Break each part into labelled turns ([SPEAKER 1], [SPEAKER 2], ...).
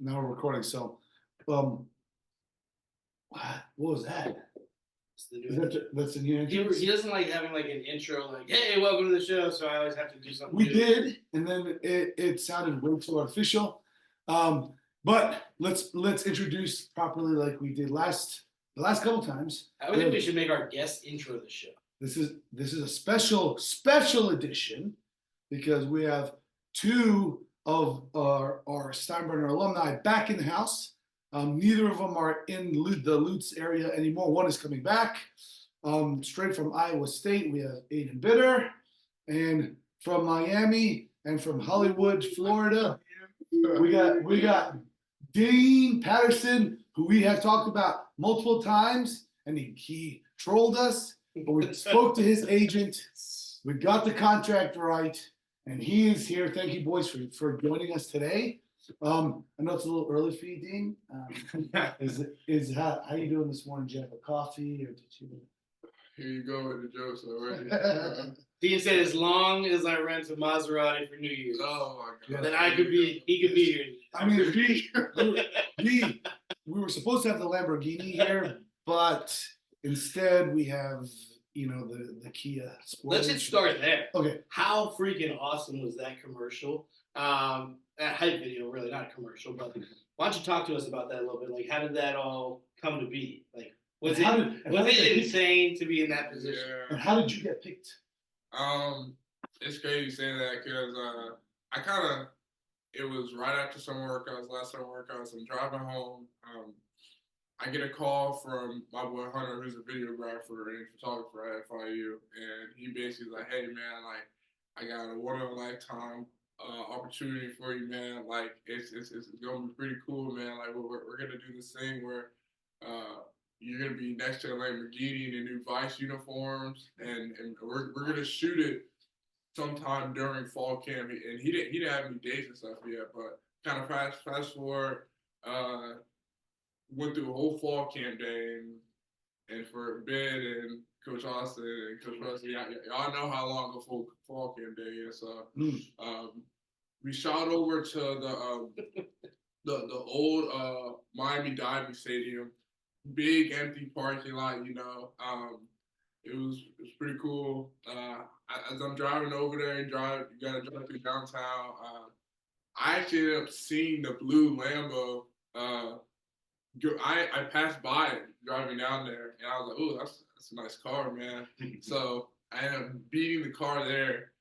[SPEAKER 1] Now we're recording. So, what was that? That's the new intro?
[SPEAKER 2] He doesn't like having like an intro, like, "Hey, welcome to the show." So I always have to do something.
[SPEAKER 1] We did, and then it sounded way too artificial. But let's introduce properly, like we did the last couple times.
[SPEAKER 2] I would think we should make our guest intro the show.
[SPEAKER 1] This is a special edition because we have two of our Steinbrenner alumni back in the house. Neither of them are in the Lutz area anymore. One is coming back straight from Iowa State. We have Aidan Bitter, and from Miami and from Hollywood, Florida, we got Dean Patterson, who we have talked about multiple times, and he trolled us. But we spoke to his agent. We got the contract right, and he is here. Thank you, boys, for joining us today. I know it's a little early for you, Dean. How you doing this morning? Did you have a coffee, or did you?
[SPEAKER 3] Here you go with the jokes already.
[SPEAKER 2] Dean said, "As long as I rent a Maserati for New Year's,
[SPEAKER 3] oh my God,
[SPEAKER 2] then he could be here."
[SPEAKER 1] I mean, we were supposed to have the Lamborghini here, but instead we have the Kia Sportage.
[SPEAKER 2] Let's just start there.
[SPEAKER 1] Okay.
[SPEAKER 2] How freaking awesome was that commercial? That hype video, really, not a commercial, but why don't you talk to us about that a little bit? Like, how did that all come to be? Like, was it insane to be in that position?
[SPEAKER 3] Yeah.
[SPEAKER 1] And how did you get picked?
[SPEAKER 3] It's crazy saying that because it was right after summer workouts, last summer workouts. I'm driving home. I get a call from my boy Hunter, who's a videographer and photographer at FIU, and he basically was like, "Hey man, like I got a one in a lifetime opportunity for you, man. Like it's gonna be pretty cool, man. Like we're gonna do this thing where you're gonna be next to a Lamborghini in the new Vice uniforms, and we're gonna shoot it sometime during fall camp." And he didn't have any dates and stuff yet, but kind of fast forward. Went through a whole fall camp day, and for Ben and Coach Austin and Coach Russell, y'all know how long a full fall camp day is. So we shot over to the old Miami Diving Stadium, big empty parking lot. It was pretty cool. As I'm driving over there, you gotta drive through downtown. I actually ended up seeing the blue Lambo. I passed by it driving down there, and I was like, "Oh, that's a nice car, man." So I ended up beating the car there.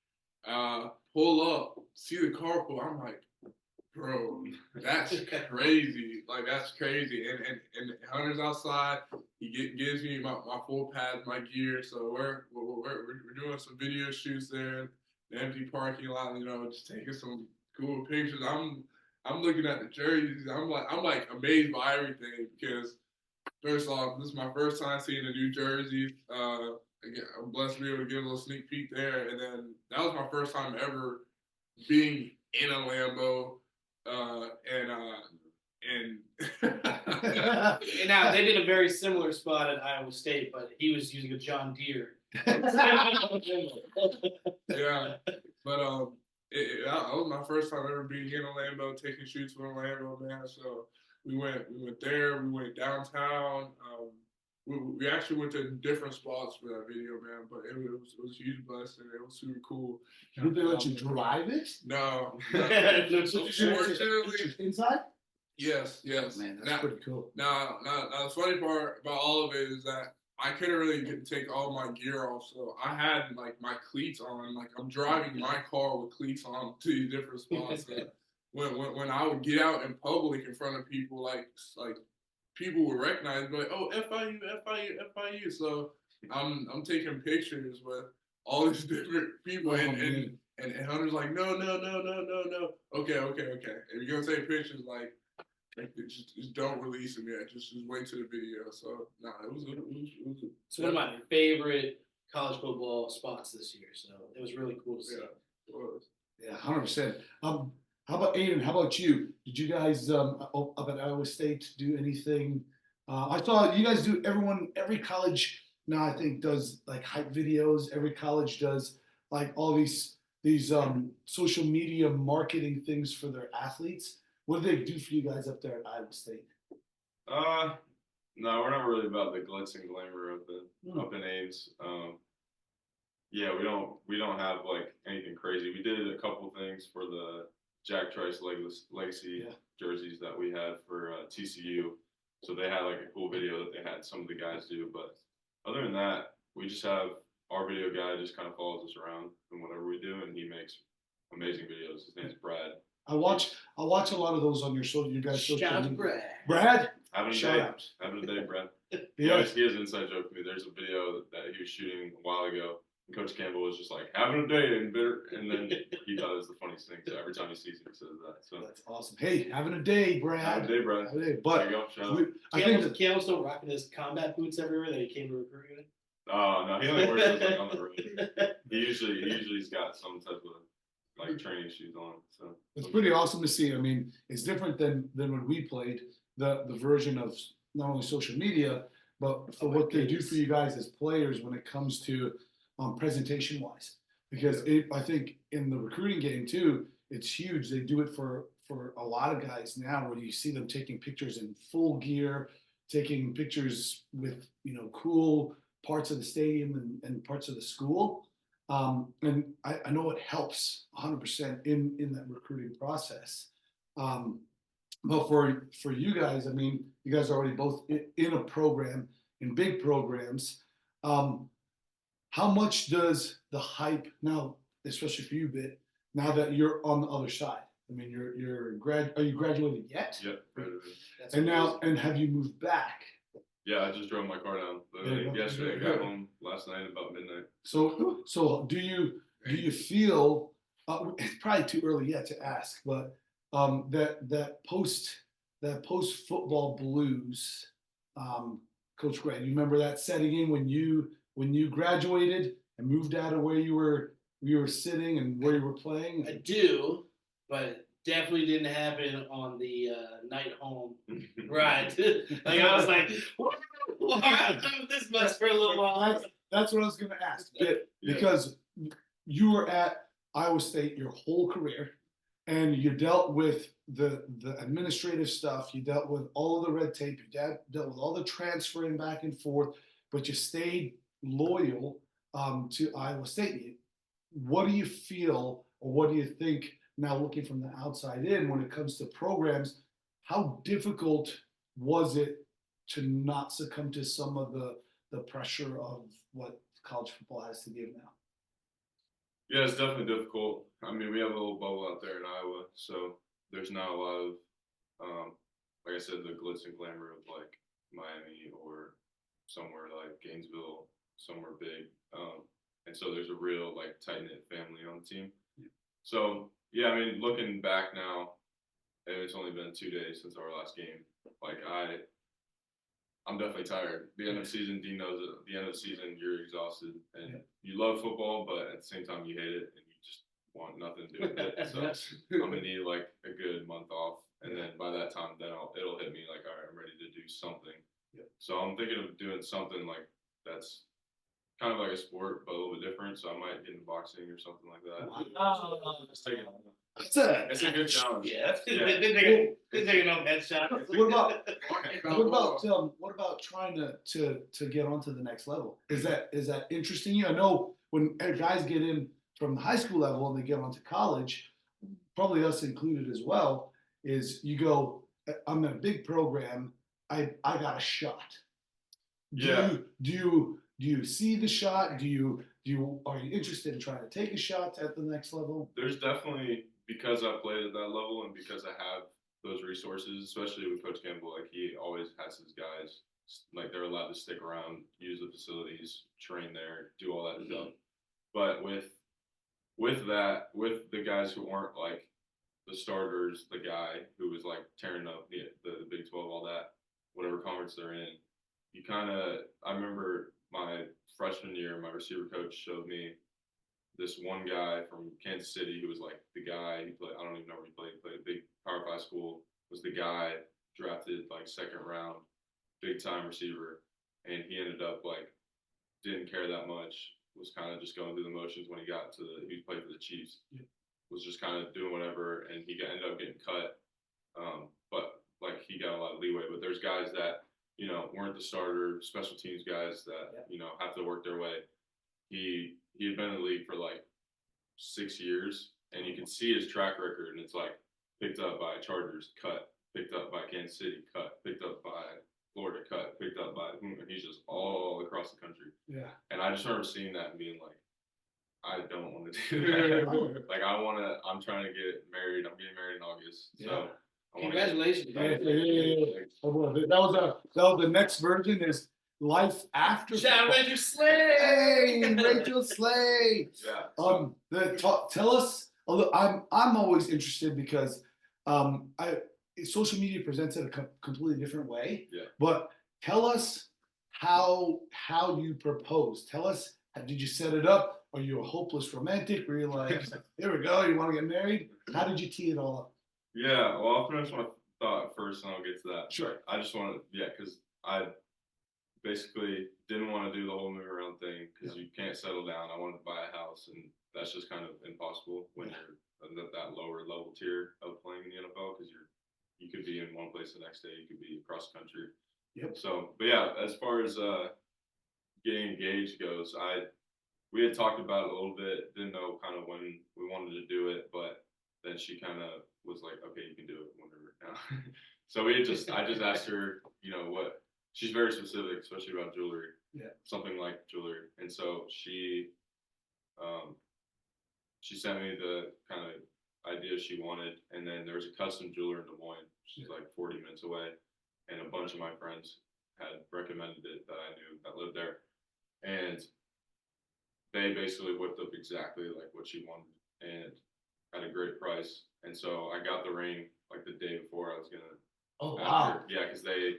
[SPEAKER 3] Pull up, see the car pull. I'm like, "Bro, that's crazy! Like that's crazy!" And Hunter's outside. He gives me my full pads, my gear. So we're doing some video shoots there, the empty parking lot. Just taking some cool pictures. I'm looking at the jerseys. I'm like amazed by everything because first off, this is my first time seeing the new jerseys. Again, I'm blessed to be able to get a little sneak peek there, and then that was my first time ever being in a Lambo. And
[SPEAKER 2] now they did a very similar spot at Iowa State, but he was using a John Deere.
[SPEAKER 3] Yeah, but that was my first time ever being in a Lambo, taking shoots with a Lambo, man. So we went there, we went downtown. We actually went to different spots for that video, man. But it was a huge blessing. It was super cool.
[SPEAKER 1] Did they let you drive it?
[SPEAKER 3] No.
[SPEAKER 1] Unfortunately, inside.
[SPEAKER 3] Yes.
[SPEAKER 1] Man, that's pretty cool.
[SPEAKER 3] Now, the funny part about all of it is that I couldn't really take all my gear off, so I had like my cleats on. Like I'm driving my car with cleats on to these different spots. When I would get out in public in front of people, like people would recognize me, like, "Oh, FIU." So I'm taking pictures with all these different people, and Hunter's like, "No. Okay. If you're gonna take pictures, like just don't release them yet. Just wait to the video." So it was
[SPEAKER 2] It's one of my favorite college football spots this year. So it was really cool to see.
[SPEAKER 3] Yeah, it was.
[SPEAKER 1] Yeah, 100%. How about Aidan? How about you? Did you guys up at Iowa State do anything? I saw you guys do. Every college now I think does like hype videos. Every college does like all these social media marketing things for their athletes. What do they do for you guys up there at Iowa State?
[SPEAKER 4] No, we're not really about the glitz and glamour of the up in Ames. Yeah, we don't have like anything crazy. We did a couple things for the Jack Trice Legacy jerseys that we had for TCU. So they had like a cool video that they had some of the guys do. But other than that, we just have our video guy just kind of follows us around and whatever we do, and he makes amazing videos. His name's Brad.
[SPEAKER 1] I watch a lot of those on your social. You guys social
[SPEAKER 2] Shout out to
[SPEAKER 1] media.
[SPEAKER 2] Brad.
[SPEAKER 4] Having a
[SPEAKER 1] Shout
[SPEAKER 4] day,
[SPEAKER 1] out.
[SPEAKER 4] having a day, Brad.
[SPEAKER 1] Yeah.
[SPEAKER 4] He has an inside joke with me. There's a video that he was shooting a while ago. And Coach Campbell was just like, having a day, Aidan Bitter. And then he thought it was the funniest thing. So every time he sees him, he says that. So
[SPEAKER 1] That's awesome. Hey, having a day, Brad.
[SPEAKER 4] have a day, Brad.
[SPEAKER 1] Have a day.
[SPEAKER 4] There
[SPEAKER 1] But
[SPEAKER 4] you go. Shout out.
[SPEAKER 1] I think
[SPEAKER 2] Campbell's still rocking his combat boots everywhere that he came to recruit in.
[SPEAKER 4] Oh no, he only wears those like on the road. He usually's got some type of like training shoes on. So
[SPEAKER 1] it's pretty awesome to see. I mean, it's different than when we played the version of not only social media, but for what they do for you guys as players when it comes to presentation wise. Because I think in the recruiting game too, it's huge. They do it for a lot of guys now, where you see them taking pictures in full gear, taking pictures with cool parts of the stadium and parts of the school. And I know it helps 100% in that recruiting process. But for you guys, I mean, you guys are already both in a program, in big programs. How much does the hype now, especially for you, Bit, now that you're on the other side? I mean, are you graduated yet?
[SPEAKER 4] Yep.
[SPEAKER 1] And have you moved back?
[SPEAKER 4] Yeah, I just drove my car down yesterday. I got home last night about midnight.
[SPEAKER 1] So do you feel? It's probably too early yet to ask, but that post football blues, Coach Greg, you remember that setting in when you graduated and moved out of where you were sitting and where you were playing?
[SPEAKER 2] I do, but definitely didn't happen on the night home ride. Like I was like, I'm this much for a little while.
[SPEAKER 1] That's what I was going to ask, because you were at Iowa State your whole career, and you dealt with the administrative stuff. You dealt with all of the red tape. You dealt with all the transferring back and forth, but you stayed loyal to Iowa State. What do you feel, or what do you think now, looking from the outside in, when it comes to programs? How difficult was it to not succumb to some of the pressure of what college football has to give now?
[SPEAKER 4] Yeah, it's definitely difficult. I mean, we have a little bubble out there in Iowa, so there's not a lot of, like I said, the glitz and glamour of like Miami or somewhere like Gainesville, somewhere big. And so there's a real like tight knit family on the team. So yeah, I mean, looking back now, and it's only been 2 days since our last game. Like I'm definitely tired. The end of the season, Dean knows it. At the end of the season, you're exhausted, and you love football, but at the same time, you hate it, and you just want nothing to do with it. So I'm gonna need like a good month off, and then by that time, then it'll hit me like, all right, I'm ready to do something. So I'm thinking of doing something like that's kind of like a sport, but a little bit different. So I might get into boxing or something like that. It's a good challenge.
[SPEAKER 2] Yeah, been taking no headshots.
[SPEAKER 1] What about trying to get onto the next level? Is that interesting you? I know when guys get in from the high school level and they get onto college, probably us included as well, is you go, I'm in a big program, I got a shot. Do you see the shot? Are you interested in trying to take a shot at the next level?
[SPEAKER 4] There's definitely, because I played at that level and because I have those resources, especially with Coach Campbell, like he always has his guys, like they're allowed to stick around, use the facilities, train there, do all that stuff. But with the guys who aren't like the starters, the guy who was like tearing up the Big 12, all that, whatever conference they're in, you kind of, I remember my freshman year, my receiver coach showed me this one guy from Kansas City who was like the guy. He played, I don't even know where he played. He played a big Power 5 school. Was the guy drafted like second round, big time receiver, and he ended up like didn't care that much. Was kind of just going through the motions when he got to he played for the Chiefs. Was just kind of doing whatever, and he ended up getting cut. But like he got a lot of leeway. But there's guys that weren't the starter, special teams guys that have to work their way. He had been in the league for like 6 years, and you can see his track record, and it's like picked up by Chargers, cut, picked up by Kansas City, cut, picked up by Florida, cut, picked up by, and he's just all across the country.
[SPEAKER 1] Yeah.
[SPEAKER 4] And I just remember seeing that and being like, I don't want to do that. Like I'm trying to get married. I'm getting married in August. So
[SPEAKER 2] Congratulations.
[SPEAKER 1] That was the next version is life after.
[SPEAKER 2] Shout out Rachel
[SPEAKER 1] Hey,
[SPEAKER 2] Slay.
[SPEAKER 1] Rachel Slay.
[SPEAKER 4] Yeah.
[SPEAKER 1] Tell us. I'm always interested because social media presents it a completely different way.
[SPEAKER 4] Yeah.
[SPEAKER 1] But tell us how you proposed. Tell us, did you set it up? Are you a hopeless romantic? Were you like, here we go, you want to get married? How did you tee it all up?
[SPEAKER 4] Yeah, well, I'll finish my thought first, and I'll get to that.
[SPEAKER 1] Sure.
[SPEAKER 4] I just want to, because I basically didn't want to do the whole move around thing because you can't settle down. I wanted to buy a house, and that's just kind of impossible when you're at that lower level tier of playing in the NFL because you could be in one place the next day, you could be across the country.
[SPEAKER 1] Yep.
[SPEAKER 4] So, but yeah, as far as getting engaged goes, we had talked about it a little bit, didn't know kind of when we wanted to do it, but then she kind of was like, okay, you can do it whenever now. So I just asked her, what, she's very specific, especially about jewelry.
[SPEAKER 1] Yeah.
[SPEAKER 4] Something like jewelry. And so she sent me the kind of idea she wanted. And then there was a custom jeweler in Des Moines. She's like 40 minutes away. And a bunch of my friends had recommended it that I knew that lived there. And they basically whipped up exactly like what she wanted and at a great price. And so I got the ring like the day before I was gonna.
[SPEAKER 1] Oh wow!
[SPEAKER 4] Yeah, because they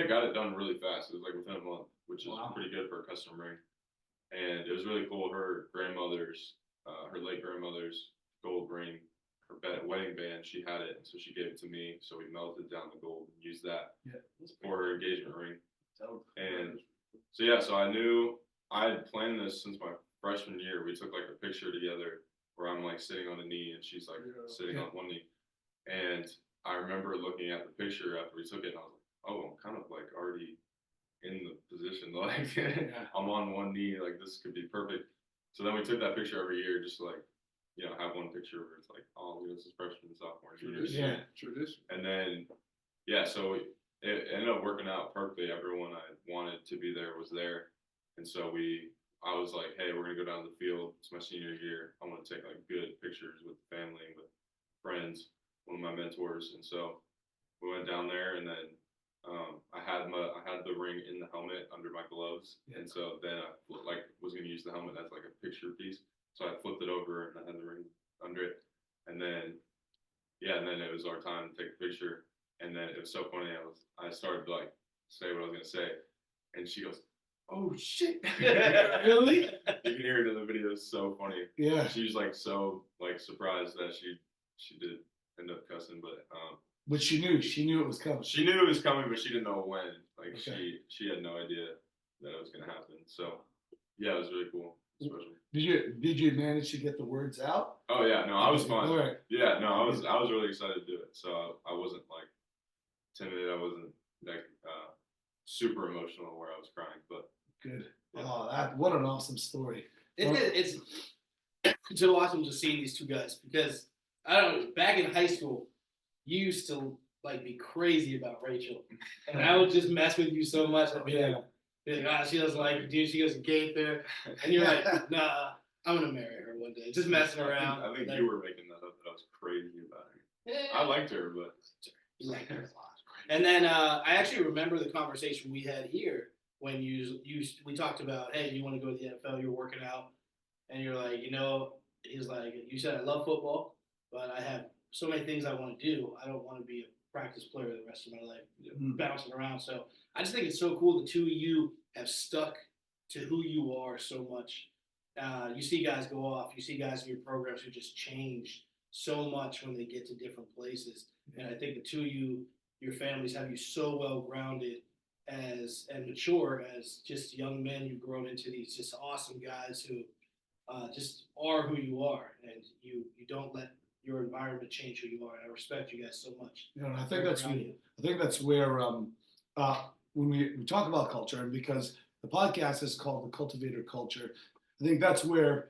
[SPEAKER 4] got it done really fast. It was like within a month, which is pretty good for a custom ring. And it was really cool. Her late grandmother's gold ring, her wedding band, she had it, so she gave it to me. So we melted down the gold and used that for her engagement ring. And so yeah, so I knew I had planned this since my freshman year. We took like a picture together where I'm like sitting on a knee and she's like sitting on one knee. And I remember looking at the picture after we took it and I was like, oh, I'm kind of like already in the position, like I'm on one knee, like this could be perfect. So then we took that picture every year just to like, have one picture where it's like, oh, this is freshman, sophomore, junior.
[SPEAKER 3] Tradition.
[SPEAKER 4] And then, so it ended up working out perfectly. Everyone I wanted to be there was there. And so I was like, hey, we're going to go down to the field. It's my senior year. I want to take like good pictures with family, with friends, one of my mentors. And so we went down there and then I had the ring in the helmet under my gloves. And so then I was going to use the helmet as like a picture piece. So I flipped it over and I had the ring under it. And then, and then it was our time to take a picture. And then it was so funny. I started to like say what I was gonna say, and she goes, "Oh shit!"
[SPEAKER 1] Really?
[SPEAKER 4] You can hear it in the video. It's so funny.
[SPEAKER 1] Yeah.
[SPEAKER 4] She was like so like surprised that she did end up cussing,
[SPEAKER 1] but she knew it was coming.
[SPEAKER 4] She knew it was coming, but she didn't know when. Like she had no idea that it was gonna happen. So yeah, it was really cool. Special.
[SPEAKER 1] Did you manage to get the words out?
[SPEAKER 4] Oh yeah, no, I was fine.
[SPEAKER 1] All right.
[SPEAKER 4] Yeah, no, I was really excited to do it. So I wasn't like timid. I wasn't like super emotional where I was crying, but
[SPEAKER 1] good. Oh, what an awesome story.
[SPEAKER 2] It's so awesome to see these two guys because I don't know. Back in high school, you used to like be crazy about Rachel, and I would just mess with you so much. I'd be like, she doesn't like you, dude. She goes to Gaither, and you're like, nah, I'm gonna marry her one day. Just messing around.
[SPEAKER 4] I think you were making that up. That I was crazy about her. I liked her, but
[SPEAKER 2] you liked her a lot. And then I actually remember the conversation we had here when we talked about, hey, you want to go to the NFL? You're working out, and you're like, he's like, you said I love football, but I have so many things I want to do. I don't want to be a practice player the rest of my life, bouncing around. So I just think it's so cool the two of you have stuck to who you are so much. You see guys go off. You see guys in your programs who just change so much when they get to different places. And I think the two of you, your families have you so well grounded and mature as just young men. You've grown into these just awesome guys who just are who you are, and you don't let your environment change who you are. I respect you guys so much.
[SPEAKER 1] You know, and I think
[SPEAKER 2] Very
[SPEAKER 1] that's where when we talk about culture, and because the podcast is called the Cultivator Culture, I think that's where,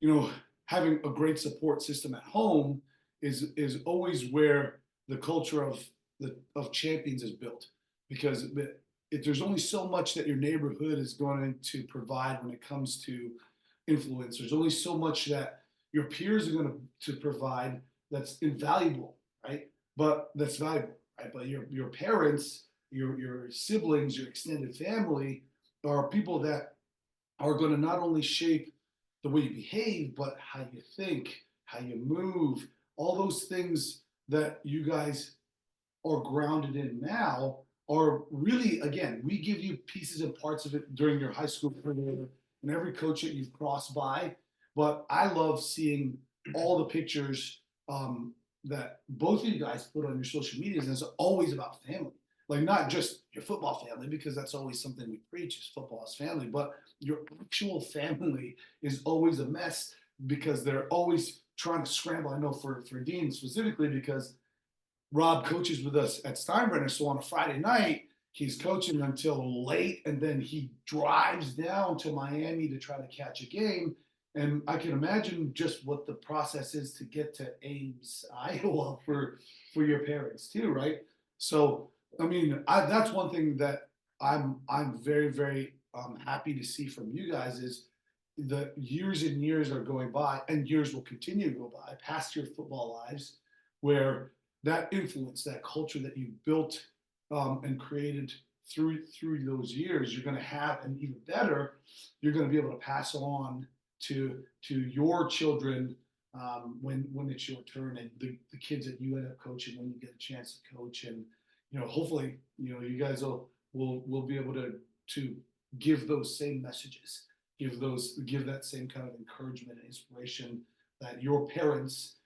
[SPEAKER 1] you know, having a great support system at home is always where the culture of champions is built, because if there's only so much that your neighborhood is going to provide when it comes to influence. There's only so much that your peers are going to provide that's invaluable, right? But that's valuable, right? But your parents, your siblings, your extended family are people that are going to not only shape the way you behave, but how you think, how you move, all those things that you guys are grounded in now are really, again, we give you pieces and parts of it during your high school career and every coach that you've crossed by. But I love seeing all the pictures that both of you guys put on your social medias, and it's always about family. Like not just your football family, because that's always something we preach is football is family, but your actual family is always a mess because they're always trying to scramble. I know for Dean specifically, because Rob coaches with us at Steinbrenner. So on a Friday night, he's coaching until late, and then he drives down to Miami to try to catch a game. And I can imagine just what the process is to get to Ames, Iowa for your parents too, right? So I mean, that's one thing that I'm very very happy to see from you guys is the years and years are going by, and years will continue to go by past your football lives, where that influence, that culture that you built and created through those years, you're going to have, and even better, you're going to be able to pass on to your children when it's your turn, and the kids that you end up coaching when you get a chance to coach, and you know, hopefully, you know, you guys will be able to give those same messages, give that same kind of encouragement and inspiration that your parents,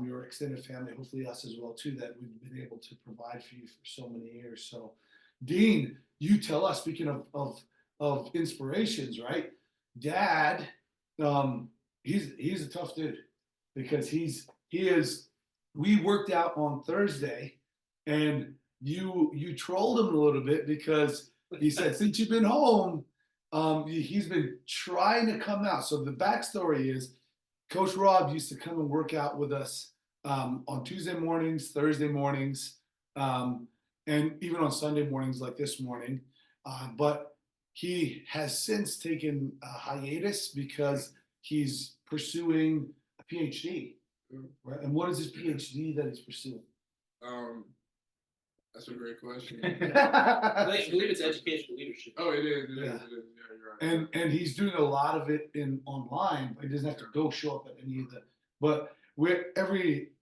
[SPEAKER 1] your extended family, hopefully us as well too, that we've been able to provide for you for so many years. So, Dean, you tell us. Speaking of inspirations, right? Dad, he's a tough dude because he is. We worked out on Thursday, and you trolled him a little bit because he said since you've been home, he's been trying to come out. So the backstory is Coach Rob used to come and work out with us on Tuesday mornings, Thursday mornings, and even on Sunday mornings like this morning. But he has since taken a hiatus because he's pursuing a PhD. Right? And what is his PhD that he's pursuing?
[SPEAKER 3] That's a great question.
[SPEAKER 2] I believe it's educational leadership.
[SPEAKER 3] Oh, it is.
[SPEAKER 1] Yeah.
[SPEAKER 3] Yeah, you're right.
[SPEAKER 1] And he's doing a lot of it in online, but he doesn't have to go show up at any of the. But when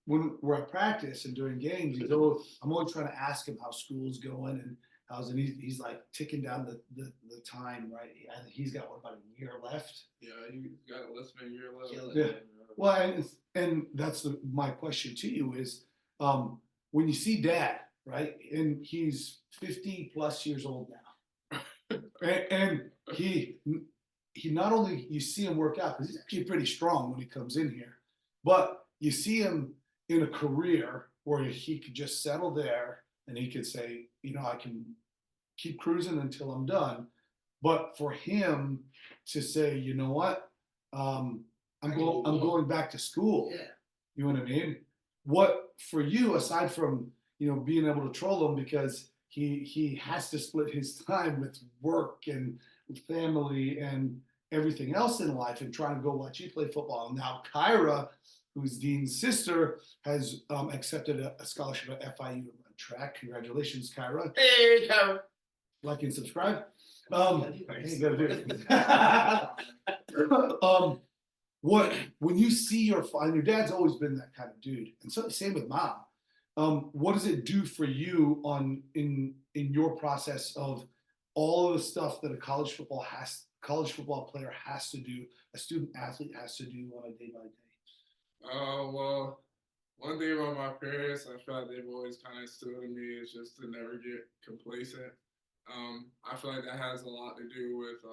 [SPEAKER 1] we're at practice and during games, I'm always trying to ask him how school's going and and he's like ticking down the time, right? I think he's got about a year left.
[SPEAKER 3] Yeah, you got less than a year left.
[SPEAKER 1] Yeah. Well, and that's my question to you is, when you see Dad, right, and he's 50 plus years old now, and he not only you see him work out because he's actually pretty strong when he comes in here, but you see him in a career where he could just settle there and he could say, you know, I can keep cruising until I'm done. But for him to say, you know what, I'm going back to school.
[SPEAKER 2] Yeah.
[SPEAKER 1] You know what I mean? What for you, aside from, you know, being able to troll him because he has to split his time with work and family and everything else in life and trying to go watch you play football. And now Kyra, who's Dean's sister, has accepted a scholarship at FIU track. Congratulations, Kyra.
[SPEAKER 2] Hey, Kyra.
[SPEAKER 1] Like and subscribe. Hey, gotta do it. When you see your dad's always been that kind of dude, and so same with mom. What does it do for you in your process of all of the stuff that a college football player has to do, a student athlete has to do on a day by day?
[SPEAKER 3] Well, one thing about my parents, I feel like they've always kind of instilled in me is just to never get complacent. I feel like that has a lot to do with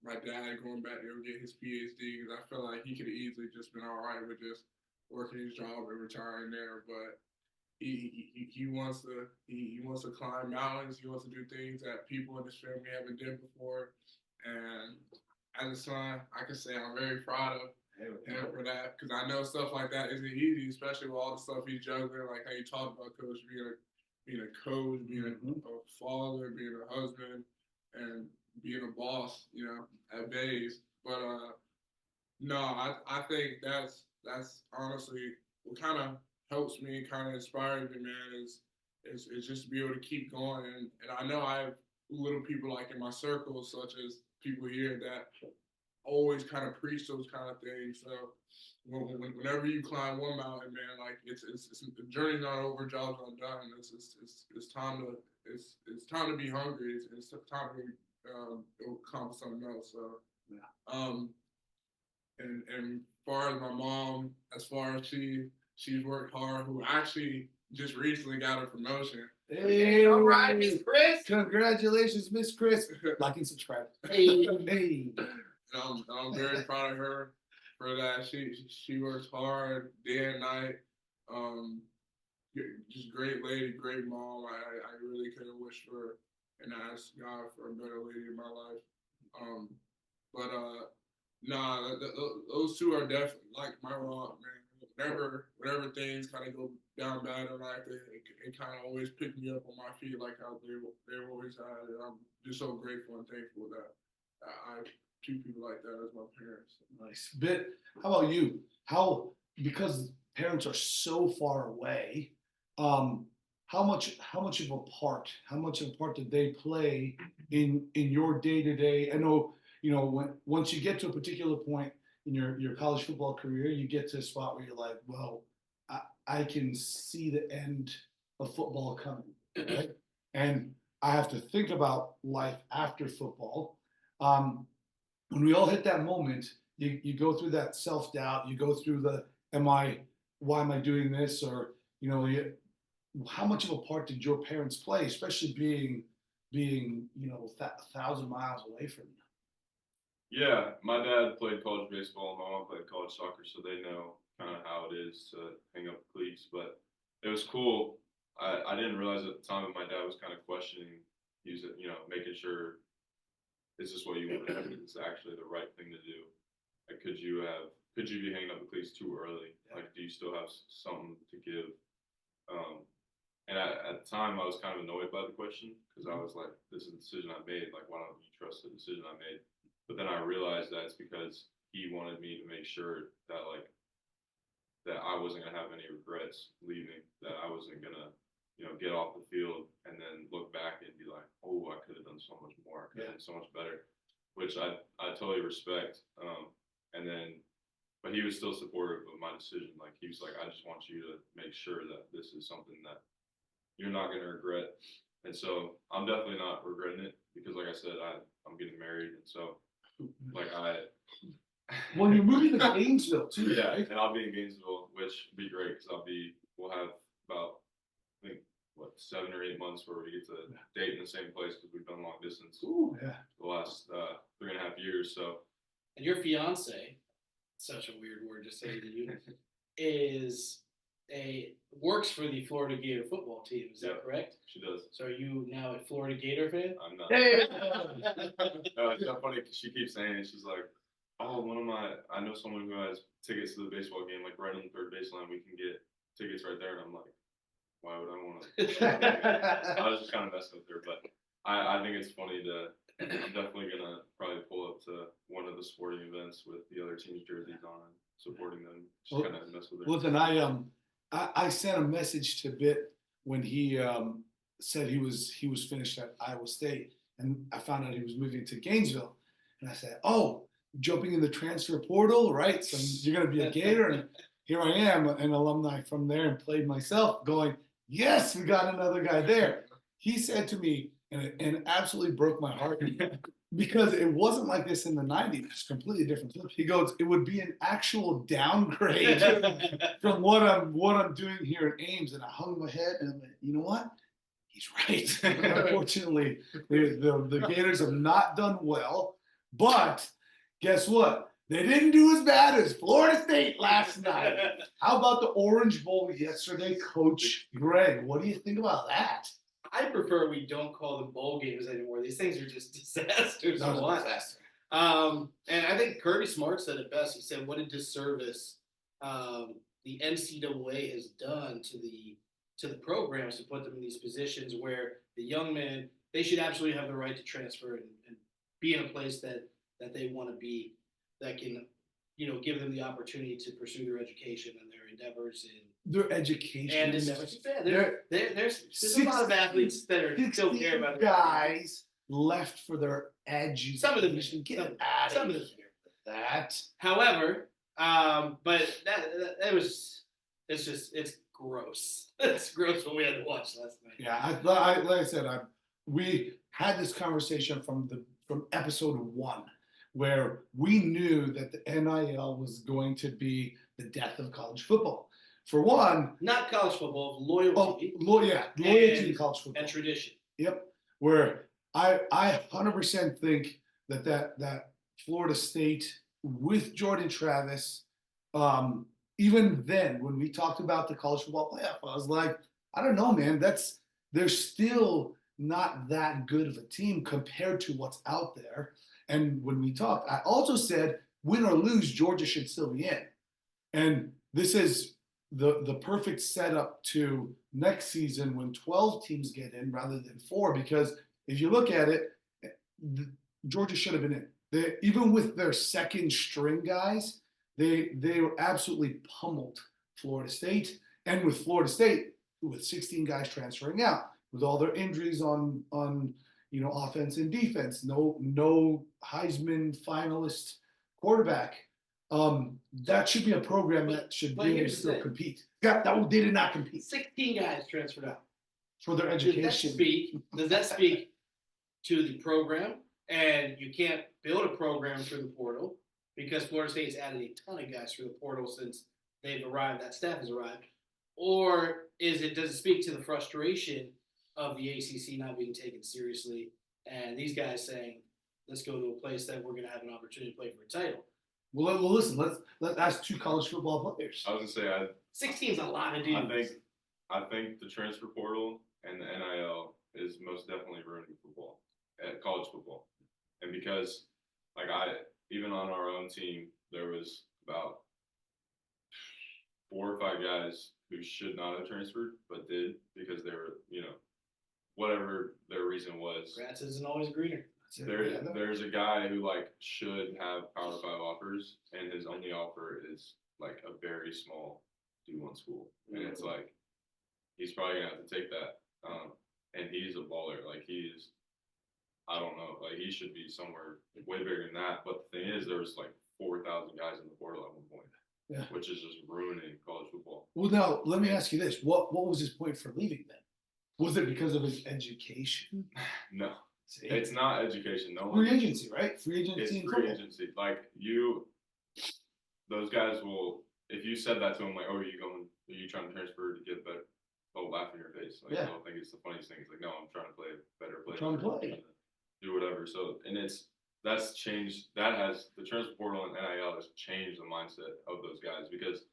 [SPEAKER 3] my dad going back to go get his PhD because I feel like he could have easily just been all right with just working his job and retiring there, but he wants to climb mountains. He wants to do things that people in his family haven't done before. And as a son, I can say I'm very proud of him for that, because I know stuff like that isn't easy, especially with all the stuff he's juggling, like how you talked about, Coach, being a coach, being a father, being a husband, and being a boss, at Bays. But no, I think that's honestly what kind of helps me, kind of inspires me, man, is just to be able to keep going. And I know I have little people like in my circle, such as people here that always kind of preach those kind of things. So whenever you climb one mountain, man, like it's the journey's not over, job's not done. It's time to be hungry. It's time to accomplish something else. So and far as my mom, as far as she's worked hard, who actually just recently got a promotion.
[SPEAKER 1] Hey,
[SPEAKER 2] All right, Miss Chris.
[SPEAKER 1] Congratulations, Miss Chris. Like and subscribe.
[SPEAKER 2] Hey.
[SPEAKER 1] Hey.
[SPEAKER 3] And I'm very proud of her for that. She works hard day and night. Just great lady, great mom. I really couldn't wish for and ask God for a better lady in my life. Nah, those two are definitely like my rock, man. Whenever things kind of go down bad in life, it kind of always pick me up on my feet like how they always had. And I'm just so grateful and thankful that I have two people like that as my parents.
[SPEAKER 1] Nice. Bit. How about you? Because parents are so far away, how much of a part did they play in your day to day? I know, once you get to a particular point in your college football career, you get to a spot where you're like, well, I can see the end of football coming, right? And I have to think about life after football. When we all hit that moment, you go through that self-doubt, you go through why am I doing this? Or, how much of a part did your parents play, especially being 1,000 miles away from you?
[SPEAKER 4] Yeah, my dad played college baseball, my mom played college soccer, so they know kind of how it is to hang up cleats. But it was cool. I didn't realize at the time that my dad was kind of questioning, making sure, is this what you want to do? Is this actually the right thing to do? Like, could you be hanging up the cleats too early? Like, do you still have something to give? And at the time, I was kind of annoyed by the question, because I was like, this is a decision I made. Like, why don't you trust the decision I made? But then I realized that it's because he wanted me to make sure that that I wasn't gonna have any regrets leaving. That I wasn't gonna, get off the field and then look back and be like, oh, I could have done so much more. I could have done so much better, which I totally respect. But he was still supportive of my decision. Like, he was like, I just want you to make sure that this is something that you're not gonna regret. And so I'm definitely not regretting it, because, like I said, I'm getting married, and so.
[SPEAKER 1] Well, you're moving to Gainesville too,
[SPEAKER 4] Yeah,
[SPEAKER 1] right?
[SPEAKER 4] and I'll be in Gainesville, which would be great, because we'll have about, I think, 7 or 8 months where we get to date in the same place, because we've done long distance
[SPEAKER 1] Ooh, yeah.
[SPEAKER 4] the last 3.5 years. So.
[SPEAKER 2] And your fiance, such a weird word to say to you, works for the Florida Gator football team. Is that correct?
[SPEAKER 4] She does.
[SPEAKER 2] So are you now a Florida Gator fan?
[SPEAKER 4] I'm not.
[SPEAKER 1] Hey.
[SPEAKER 4] No, it's so funny, because she keeps saying it. She's like, oh, I know someone who has tickets to the baseball game, like right on the third baseline. We can get tickets right there. And I'm like, why would I want to? I was just kind of messing with her, but I think it's funny I'm definitely gonna probably pull up to one of the sporting events with the other team's jerseys on and supporting them. Just kind of mess with her.
[SPEAKER 1] Listen, I sent a message to Bit when he said he was finished at Iowa State, and I found out he was moving to Gainesville, and I said, "Oh, jumping in the transfer portal, right? So you're going to be a Gator." And here I am, an alumni from there, and played myself, going, "Yes, we got another guy there." He said to me, and it absolutely broke my heart, because it wasn't like this in the 90s. It's completely different. He goes, "It would be an actual downgrade from what I'm doing here in Ames." And I hung my head, and I'm like, you know what? He's right. Unfortunately, the Gators have not done well, but guess what? They didn't do as bad as Florida State last night. How about the Orange Bowl yesterday, Coach Greg? What do you think about that?
[SPEAKER 2] I prefer we don't call them bowl games anymore. These things are just disasters.
[SPEAKER 1] That was
[SPEAKER 2] to
[SPEAKER 1] a
[SPEAKER 2] watch.
[SPEAKER 1] disaster.
[SPEAKER 2] And I think Kirby Smart said it best. He said, "What a disservice the NCAA has done to the programs to put them in these positions where the young men they should absolutely have the right to transfer and be in a place that they want to be, that can give them the opportunity to pursue their education and their endeavors
[SPEAKER 1] Their education.
[SPEAKER 2] and endeavors. Yeah, there's a lot of athletes that are still care about their
[SPEAKER 1] guys left for their education.
[SPEAKER 2] Some of them
[SPEAKER 1] Get
[SPEAKER 2] some
[SPEAKER 1] out
[SPEAKER 2] of
[SPEAKER 1] of
[SPEAKER 2] them
[SPEAKER 1] here with that.
[SPEAKER 2] However, but that was it's gross. It's gross what we had to watch last night.
[SPEAKER 1] Yeah, like I said, we had this conversation from episode 1, where we knew that the NIL was going to be the death of college football. For one,
[SPEAKER 2] Not college football, loyalty
[SPEAKER 1] loyalty to college football
[SPEAKER 2] and tradition.
[SPEAKER 1] Yep. Where I 100% think that Florida State with Jordan Travis, even then when we talked about the college football playoff, I was like, I don't know, man. They're still not that good of a team compared to what's out there. And when we talked, I also said, win or lose, Georgia should still be in. And this is the perfect setup to next season when 12 teams get in rather than 4, because if you look at it, Georgia should have been in. Even with their second string guys, they were absolutely pummeled Florida State. And with Florida State, with 16 guys transferring out, with all their injuries on offense and defense, no Heisman finalist quarterback. That should be a program that should be able to still compete. Yeah, they did not compete
[SPEAKER 2] 16 guys transferred out.
[SPEAKER 1] for their education.
[SPEAKER 2] Does that speak to the program? And you can't build a program through the portal because Florida State has added a ton of guys through the portal since they've arrived, that staff has arrived. Or does it speak to the frustration of the ACC not being taken seriously and these guys saying, let's go to a place that we're going to have an opportunity to play for a title?
[SPEAKER 1] Well, listen. Let's ask 2 college football players.
[SPEAKER 4] I was gonna say
[SPEAKER 2] 16 is a lot of dudes.
[SPEAKER 4] I think the transfer portal and the NIL is most definitely ruining football, college football, and because even on our own team there was about 4 or 5 guys who should not have transferred but did because they were whatever their reason was.
[SPEAKER 2] Grass isn't always greener.
[SPEAKER 4] There's a guy who should have Power 5 offers, and his only offer is a very small D1 school, and it's he's probably gonna have to take that. And he's a baller. I don't know. He should be somewhere way bigger than that. But the thing is, there was 4,000 guys in the portal at one point, which is just ruining college football.
[SPEAKER 1] Well, now let me ask you this: what was his point for leaving then? Was it because of his education?
[SPEAKER 4] No. It's not education. No
[SPEAKER 1] free agency, right? Free agency.
[SPEAKER 4] It's free agency. Those guys will. If you said that to them, oh, are you trying to transfer to get better? They'll laugh in your face. I don't think it's the funniest thing. It's no, I'm trying to play better.
[SPEAKER 1] Trying to play.
[SPEAKER 4] Do whatever. So, and that's changed. That has the transfer portal and NIL has changed the mindset of those guys because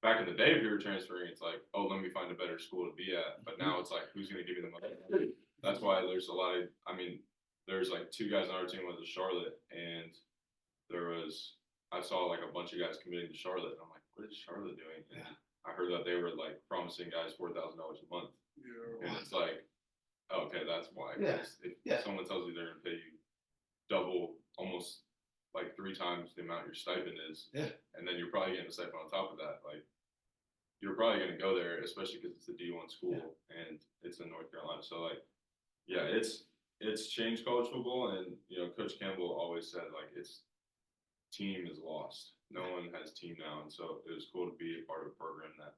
[SPEAKER 4] back in the day, if you were transferring, it's oh, let me find a better school to be at. But now it's who's going to give you the money? That's why there's a lot of, there's 2 guys on our team went to Charlotte, and I saw a bunch of guys committing to Charlotte, and I'm what is Charlotte doing? And I heard that they were promising guys $4,000 a month. Yeah, and it's okay, that's why. If someone tells you they're going to pay you double, almost 3 times the amount your stipend is, and then you're probably getting a stipend on top of that, you're probably going to go there, especially because it's a D1 school and it's in North Carolina. So it's changed college football, and Coach Campbell always said it's team is lost. No one has team now, and so it was cool to be a part of a program that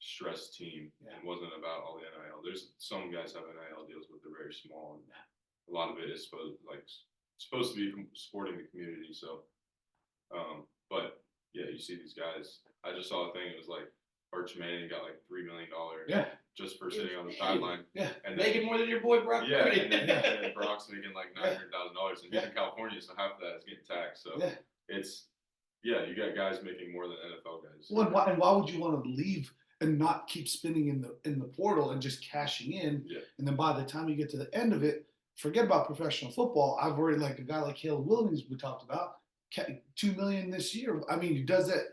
[SPEAKER 4] stressed team and wasn't about all the NIL. There's some guys have NIL deals, but they're very small, and a lot of it is supposed to be supporting the community. So, but yeah, you see these guys. I just saw a thing. It was Arch Manning got $3 million. Just for sitting on the sideline. And
[SPEAKER 2] making more than your boy Brock.
[SPEAKER 4] And then Brock's making $900,000, and he's in California, so half of that is getting taxed. So it's yeah, you got guys making more than NFL guys.
[SPEAKER 1] Well, and why would you want to leave and not keep spinning in the portal and just cashing in?
[SPEAKER 4] Yeah.
[SPEAKER 1] And then by the time you get to the end of it, forget about professional football. I've already like a guy like Caleb Williams we talked about, $2 million this year. I mean, he does that.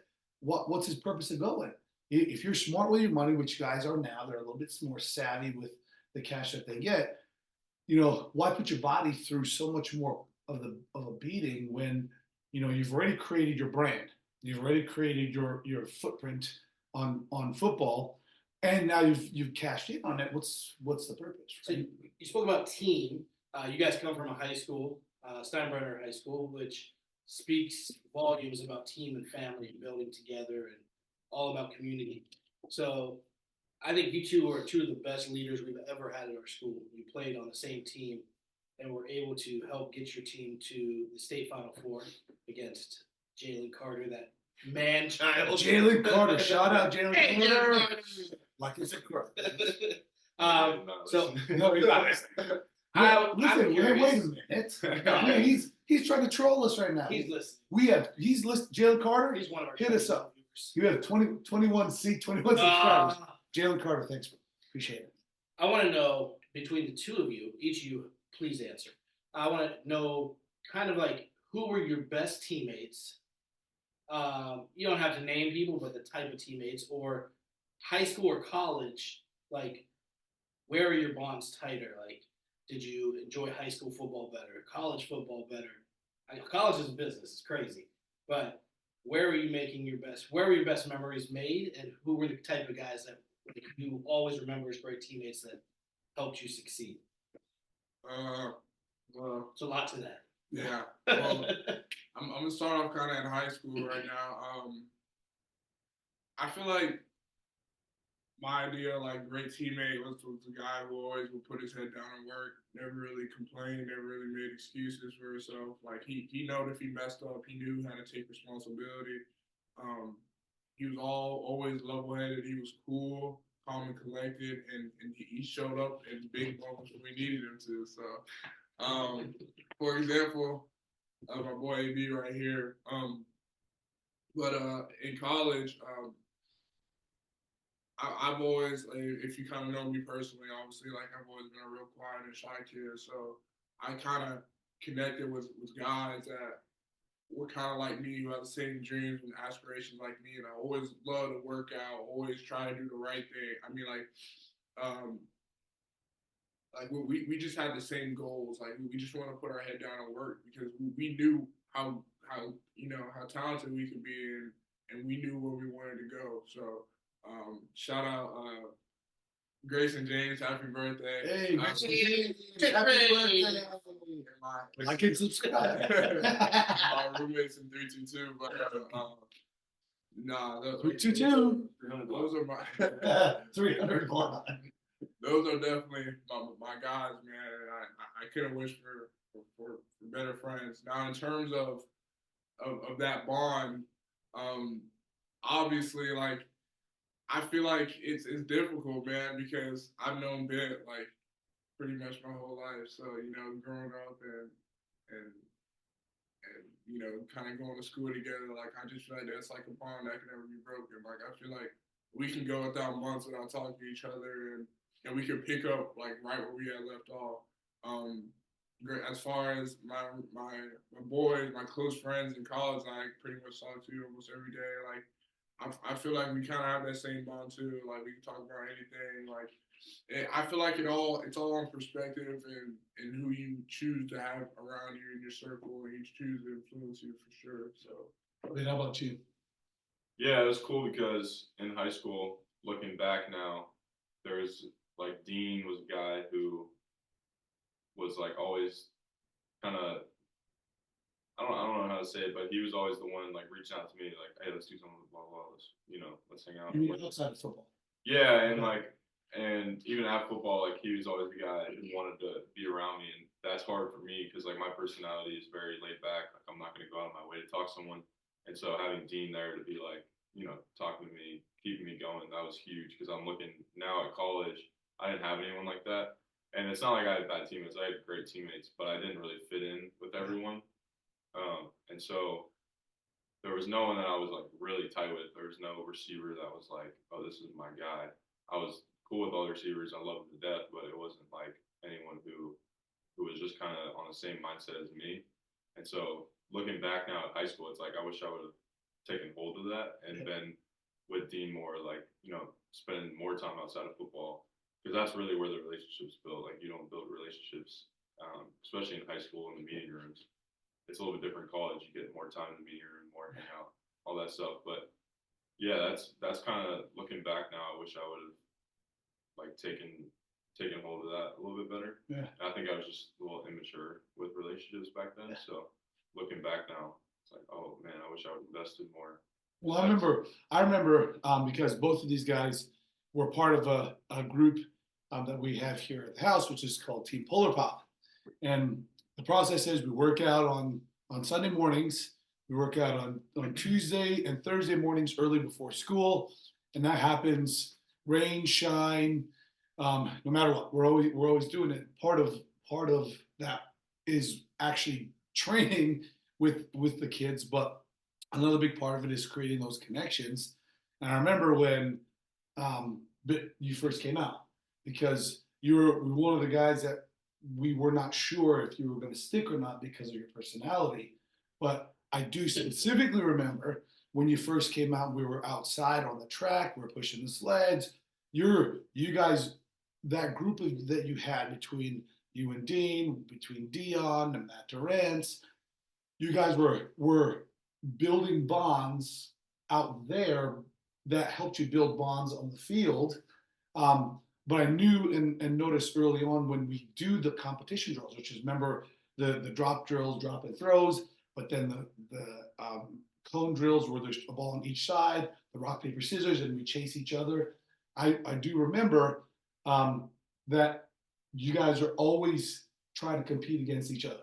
[SPEAKER 1] What's his purpose of going? If you're smart with your money, which guys are now, they're a little bit more savvy with the cash that they get. You know, why put your body through so much more of a beating when you've already created your brand, you've already created your footprint on football, and now you've cashed in on it. What's the purpose?
[SPEAKER 2] So you spoke about team. You guys come from a high school, Steinbrenner High School, which speaks volumes about team and family and building together and all about community. So I think you two are two of the best leaders we've ever had at our school. You played on the same team and were able to help get your team to the state Final Four against Jalen Carter, that man child.
[SPEAKER 1] Jalen Carter, shout out Jalen
[SPEAKER 2] Hey,
[SPEAKER 1] Carter.
[SPEAKER 2] Jalen Carter.
[SPEAKER 1] Like it's a crook.
[SPEAKER 2] So
[SPEAKER 1] No, he's not listening. Listen, wait a minute. He's trying to troll us right now.
[SPEAKER 2] He's listening.
[SPEAKER 1] He's listening. Jalen Carter,
[SPEAKER 2] He's one of our
[SPEAKER 1] hit us up.
[SPEAKER 2] viewers.
[SPEAKER 1] You have 21 subscribers. Jalen Carter, thanks. Appreciate it.
[SPEAKER 2] I want to know between the two of you, each of you, please answer. I want to know kind of like who were your best teammates. You don't have to name people, but the type of teammates, or high school or college. Like, where are your bonds tighter? Like, did you enjoy high school football better, college football better? College is a business; it's crazy. But where were you making your best? Where were your best memories made, and who were the type of guys that like, you always remember as great teammates that helped you succeed?
[SPEAKER 3] Well,
[SPEAKER 2] It's a lot to that.
[SPEAKER 3] yeah. Well, I'm gonna start off kind of in high school right now. I feel like my idea of like great teammate was the guy who always would put his head down and work, never really complained, never really made excuses for himself. Like he knew if he messed up, he knew how to take responsibility. He was always level headed. He was cool, calm and collected, and he showed up in big moments when we needed him to. So, for example, my boy AB right here. But in college, I've always, if you kind of know me personally, obviously, like I've always been a real quiet and shy kid. So I kind of connected with guys that were kind of like me, who have the same dreams and aspirations like me. And I always love to work out, always try to do the right thing. I mean, like we just had the same goals. Like we just want to put our head down and work because we knew how talented we could be, and we knew where we wanted to go. So shout out Grace and James, happy birthday!
[SPEAKER 1] Hey,
[SPEAKER 2] Happy
[SPEAKER 1] birthday! I can subscribe.
[SPEAKER 3] My roommates in 322, but nah,
[SPEAKER 1] 322.
[SPEAKER 3] Those are my
[SPEAKER 1] 300 blind.
[SPEAKER 3] Those are definitely my guys, man. And I couldn't wish for better friends. Now, in terms of that bond, obviously, like I feel like it's difficult, man, because I've known Ben like pretty much my whole life. So growing up and kind of going to school together, like I just feel like that's like a bond that can never be broken. Like I feel like we can go without months without talking to each other, and we can pick up like right where we had left off. As far as my boys, my close friends in college, I pretty much talk to almost every day. Like I feel like we kind of have that same bond too. Like we can talk about anything. Like I feel like it's all on perspective and who you choose to have around you in your circle, and you choose to influence you for sure. So,
[SPEAKER 1] How about you?
[SPEAKER 4] Yeah, it was cool because in high school, looking back now, there's like Dean was a guy who was like always kind of I don't know how to say it, but he was always the one like reaching out to me like, hey, let's do something, blah blah, let's hang out.
[SPEAKER 1] You mean outside of football?
[SPEAKER 4] Yeah, and even at football, like he was always the guy who wanted to be around me, and that's hard for me because like my personality is very laid back. Like I'm not gonna go out of my way to talk to someone, and so having Dean there to be like, talking to me, keeping me going, that was huge because I'm looking now at college. I didn't have anyone like that, and it's not like I had bad teammates. I had great teammates, but I didn't really fit in with everyone, and so there was no one that I was like really tight with. There was no receiver that was like, oh, this is my guy. I was cool with all the receivers. I loved them to death, but it wasn't like anyone who was just kind of on the same mindset as me. And so looking back now at high school, it's like I wish I would have taken hold of that and been with Dean more, like, you know, spending more time outside of football, because that's really where the relationships build. Like, you don't build relationships, especially in high school in the meeting rooms. It's a little bit different in college. You get more time in the meeting room, more hang out, all that stuff. But yeah, that's kind of looking back now. I wish I would have like taken hold of that a little bit better.
[SPEAKER 1] Yeah.
[SPEAKER 4] I think I was just a little immature with relationships back then. So looking back now, it's like, oh man, I wish I would have invested more.
[SPEAKER 1] Well, I remember because both of these guys were part of a group that we have here at the house, which is called Team Polar Pop. And the process is we work out on Sunday mornings. We work out on Tuesday and Thursday mornings early before school, and that happens rain, shine, no matter what. We're always doing it. Part of that is actually training with the kids, but another big part of it is creating those connections. And I remember when you first came out, because you were one of the guys that we were not sure if you were going to stick or not because of your personality. But I do specifically remember when you first came out, we were outside on the track, we were pushing the sleds. You guys, that group that you had between you and Dean, between Dion and Matt Durant's, you guys were building bonds out there that helped you build bonds on the field. But I knew and noticed early on when we do the competition drills, which is, remember, the drop drills, drop and throws, but then the cone drills where there's a ball on each side, the rock, paper, scissors, and we chase each other. I do remember that you guys are always trying to compete against each other.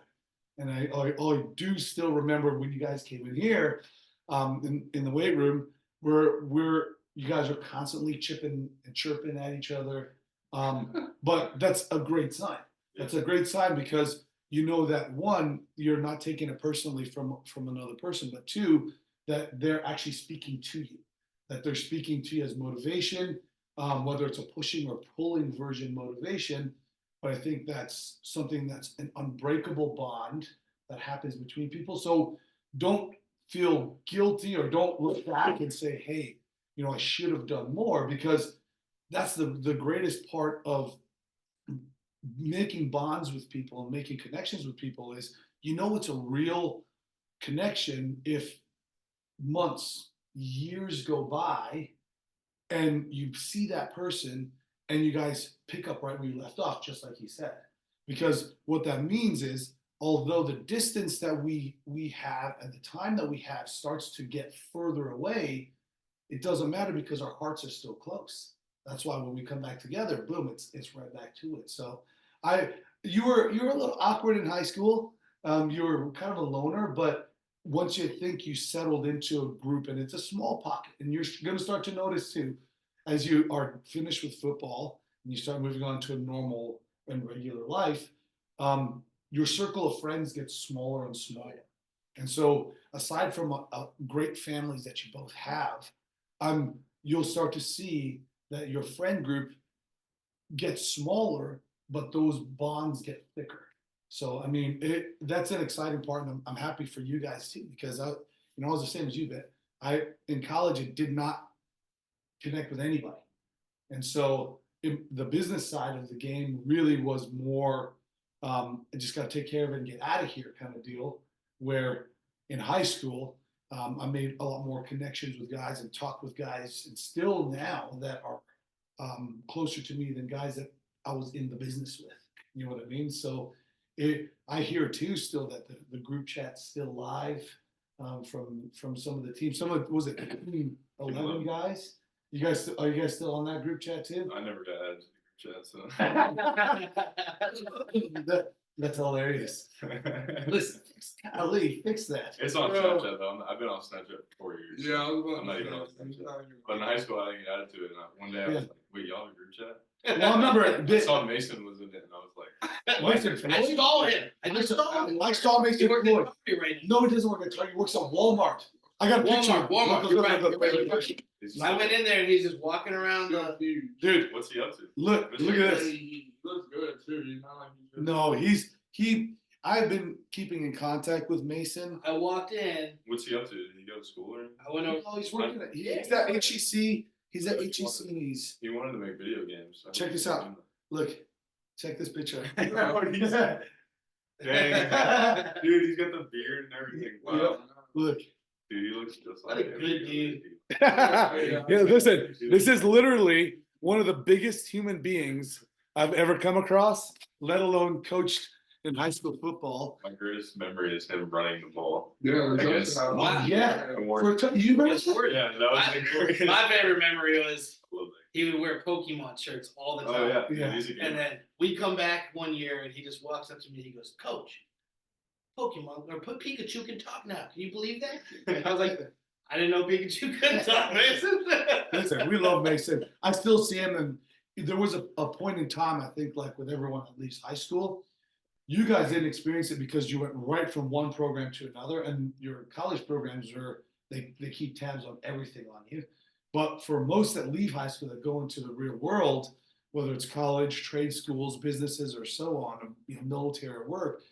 [SPEAKER 1] And I do still remember when you guys came in here in the weight room, you guys are constantly chipping and chirping at each other. But that's a great sign. That's a great sign, because you know that, one, you're not taking it personally from another person, but two, that they're actually speaking to you, that they're speaking to you as motivation, whether it's a pushing or pulling version motivation. But I think that's something that's an unbreakable bond that happens between people. So don't feel guilty or don't look back and say, hey, you know, I should have done more, because that's the greatest part of making bonds with people and making connections with people is, you know, it's a real connection if months, years go by and you see that person and you guys pick up right where you left off, just like he said. Because what that means is, although the distance that we have and the time that we have starts to get further away, it doesn't matter, because our hearts are still close. That's why when we come back together, boom, it's right back to it. So you were a little awkward in high school. You were kind of a loner, but once you think you settled into a group, and it's a small pocket, and you're going to start to notice too, as you are finished with football and you start moving on to a normal and regular life, your circle of friends gets smaller and smaller. And so aside from a great families that you both have, you'll start to see that your friend group gets smaller, but those bonds get thicker. So, I mean, that's an exciting part, and I'm happy for you guys too, because I was the same as you, but in college, it did not connect with anybody. And so the business side of the game really was more, I just got to take care of it and get out of here kind of deal, where in high school, I made a lot more connections with guys and talked with guys, and still now, that are closer to me than guys that I was in the business with. You know what I mean? So I hear too still that the group chat's still live from some of the teams. Some of was it 11 guys? Are you guys still on that group chat too?
[SPEAKER 4] I never got added to the group chat, so.
[SPEAKER 1] That's hilarious. Listen, Ali, fix that.
[SPEAKER 4] It's on Snapchat though. I've been on Snapchat for 4 years.
[SPEAKER 3] Yeah, I was about
[SPEAKER 4] I'm not
[SPEAKER 3] to
[SPEAKER 4] even
[SPEAKER 3] say,
[SPEAKER 4] on
[SPEAKER 3] I'm
[SPEAKER 4] Snapchat.
[SPEAKER 3] not even-
[SPEAKER 4] But in high school, I didn't get added to it. And one day I was like, wait, y'all have a group chat?
[SPEAKER 1] Well, I remember
[SPEAKER 4] I saw Mason was in it, and I was like,
[SPEAKER 1] Mason,
[SPEAKER 2] I stole him. I just stole him.
[SPEAKER 1] I saw Mason
[SPEAKER 2] He works at
[SPEAKER 1] Floyd.
[SPEAKER 2] Target right now.
[SPEAKER 1] No, he doesn't work at Target. He works at Walmart. I got a picture.
[SPEAKER 2] Walmart.
[SPEAKER 1] Look,
[SPEAKER 2] You're
[SPEAKER 1] look,
[SPEAKER 2] right.
[SPEAKER 1] look,
[SPEAKER 2] You're
[SPEAKER 1] wait,
[SPEAKER 2] right.
[SPEAKER 1] wait,
[SPEAKER 2] You're
[SPEAKER 1] wait.
[SPEAKER 2] right. I went in there and he's just walking around the.
[SPEAKER 1] Dude,
[SPEAKER 4] What's he up to?
[SPEAKER 1] look at this.
[SPEAKER 3] He looks good too. He's not like he's just-
[SPEAKER 1] No, I've been keeping in contact with Mason.
[SPEAKER 2] I walked in.
[SPEAKER 4] What's he up to? Did he go to school or anything?
[SPEAKER 2] I went over.
[SPEAKER 1] Oh, he's working at, he's at HEC. He's at HEC and he's,
[SPEAKER 4] He wanted to make video games. I
[SPEAKER 1] Check
[SPEAKER 4] hope
[SPEAKER 1] this
[SPEAKER 4] he
[SPEAKER 1] out.
[SPEAKER 4] can.
[SPEAKER 1] look, check this picture.
[SPEAKER 4] Dang. Dude, he's got the beard and everything. Wow.
[SPEAKER 1] Look.
[SPEAKER 4] Dude, he looks just
[SPEAKER 2] What
[SPEAKER 4] like
[SPEAKER 2] a
[SPEAKER 4] him.
[SPEAKER 2] good dude.
[SPEAKER 1] Yeah, listen, this is literally one of the biggest human beings I've ever come across, let alone coached in high school football.
[SPEAKER 4] My greatest memory is him running the ball.
[SPEAKER 3] Yeah,
[SPEAKER 4] I guess.
[SPEAKER 2] Wow.
[SPEAKER 1] Yeah.
[SPEAKER 4] And Warren-
[SPEAKER 1] For a you remember
[SPEAKER 2] Yes,
[SPEAKER 1] that?
[SPEAKER 2] we're-
[SPEAKER 4] Yeah, that was the greatest.
[SPEAKER 2] My favorite memory was
[SPEAKER 4] I love it.
[SPEAKER 2] he would wear Pokemon shirts all the time.
[SPEAKER 4] Oh yeah,
[SPEAKER 1] Yeah.
[SPEAKER 4] he's a
[SPEAKER 2] And
[SPEAKER 4] good.
[SPEAKER 2] then we come back one year and he just walks up to me and he goes, Coach, Pokemon or Pikachu can talk now. Can you believe that? I was like, I didn't know Pikachu could talk, Mason.
[SPEAKER 1] Listen, we love Mason. I still see him, and there was a point in time, I think, like with everyone at least high school, you guys didn't experience it because you went right from one program to another, and your college programs are they keep tabs on everything on you. But for most that leave high school that go into the real world, whether it's college, trade schools, businesses, or so on, military or work,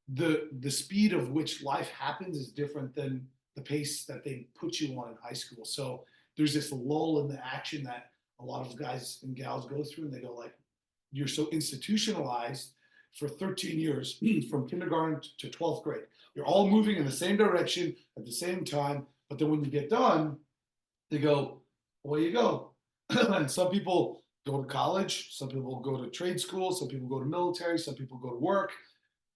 [SPEAKER 1] the speed of which life happens is different than the pace that they put you on in high school. So there's this lull in the action that a lot of guys and gals go through, and they go like, you're so institutionalized for 13 years, from kindergarten to 12th grade. You're all moving in the same direction at the same time, but then when you get done, they go, away you go. And some people go to college, some people go to trade school, some people go to military, some people go to work.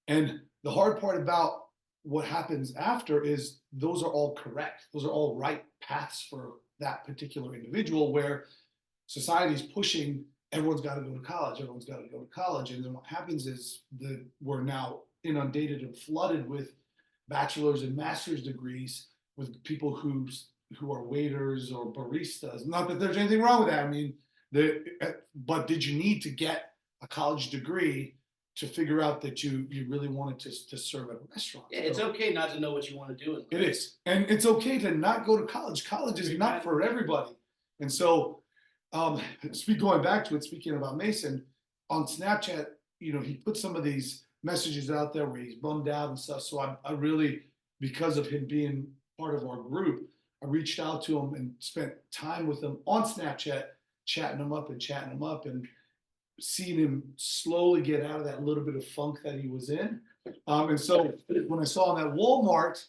[SPEAKER 1] And the hard part about what happens after is those are all correct. Those are all right paths for that particular individual, where society's pushing, everyone's got to go to college, everyone's got to go to college. And then what happens is we're now inundated and flooded with bachelor's and master's degrees with people who are waiters or baristas. Not that there's anything wrong with that. I mean, but did you need to get a college degree to figure out that you really wanted to serve at a restaurant?
[SPEAKER 2] Yeah, it's okay not to know what you want to do in life.
[SPEAKER 1] It is. And it's okay to not go to college. College is not for everybody. And so, going back to it, speaking about Mason, on Snapchat, he put some of these messages out there where he's bummed out and stuff. So I really, because of him being part of our group, I reached out to him and spent time with him on Snapchat, chatting him up and seeing him slowly get out of that little bit of funk that he was in. And so when I saw him at Walmart,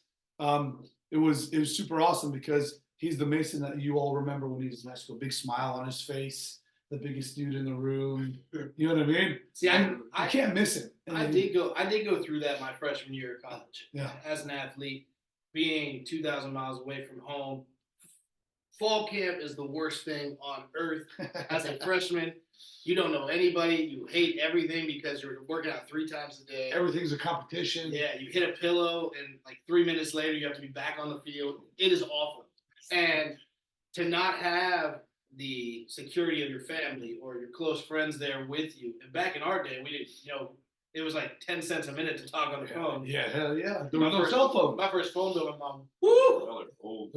[SPEAKER 1] it was super awesome because he's the Mason that you all remember when he was in high school. Big smile on his face, the biggest dude in the room. You know what I mean?
[SPEAKER 2] See,
[SPEAKER 1] I
[SPEAKER 2] I
[SPEAKER 1] can't miss him.
[SPEAKER 2] I did go through that my freshman year of college.
[SPEAKER 1] Yeah.
[SPEAKER 2] As an athlete, being 2,000 miles away from home, fall camp is the worst thing on earth. As a freshman, you don't know anybody. You hate everything because you're working out 3 times a day.
[SPEAKER 1] Everything's a competition.
[SPEAKER 2] Yeah, you hit a pillow, and like 3 minutes later, you have to be back on the field. It is awful. And to not have the security of your family or your close friends there with you. And back in our day, we didn't, it was like 10 cents a minute to talk on the phone.
[SPEAKER 1] Yeah, hell yeah. There
[SPEAKER 2] My
[SPEAKER 1] was no
[SPEAKER 2] first-
[SPEAKER 1] cell phone.
[SPEAKER 2] My first phone bill, my mom. Woo!
[SPEAKER 4] Y'all are old.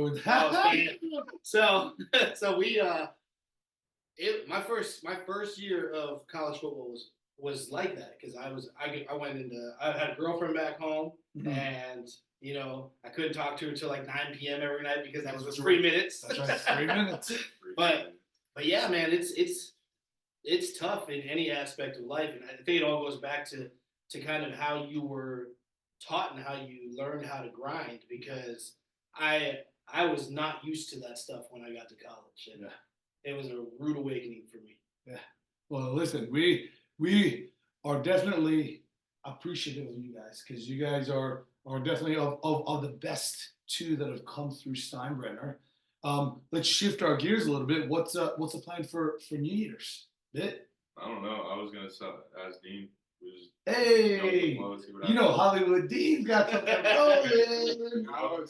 [SPEAKER 2] So we my first year of college football was like that because I went into I had a girlfriend back home
[SPEAKER 1] Mhm.
[SPEAKER 2] and I couldn't talk to her until like 9 p.m. every night because that was
[SPEAKER 1] That's
[SPEAKER 2] 3
[SPEAKER 1] right.
[SPEAKER 2] minutes.
[SPEAKER 1] That's right, 3 minutes.
[SPEAKER 2] But yeah, man, it's tough in any aspect of life, and I think it all goes back to kind of how you were taught and how you learned how to grind. Because I was not used to that stuff when I got to college, and it was a rude awakening for me.
[SPEAKER 1] Yeah. Well, listen, we are definitely appreciative of you guys because you guys are definitely of the best 2 that have come through Steinbrenner. Let's shift our gears a little bit. What's the plan for New Year's? Bit?
[SPEAKER 4] I don't know. I was gonna ask Dean. We just
[SPEAKER 1] Hey,
[SPEAKER 4] jump in the flow, see what
[SPEAKER 1] Hollywood Dean's got something going.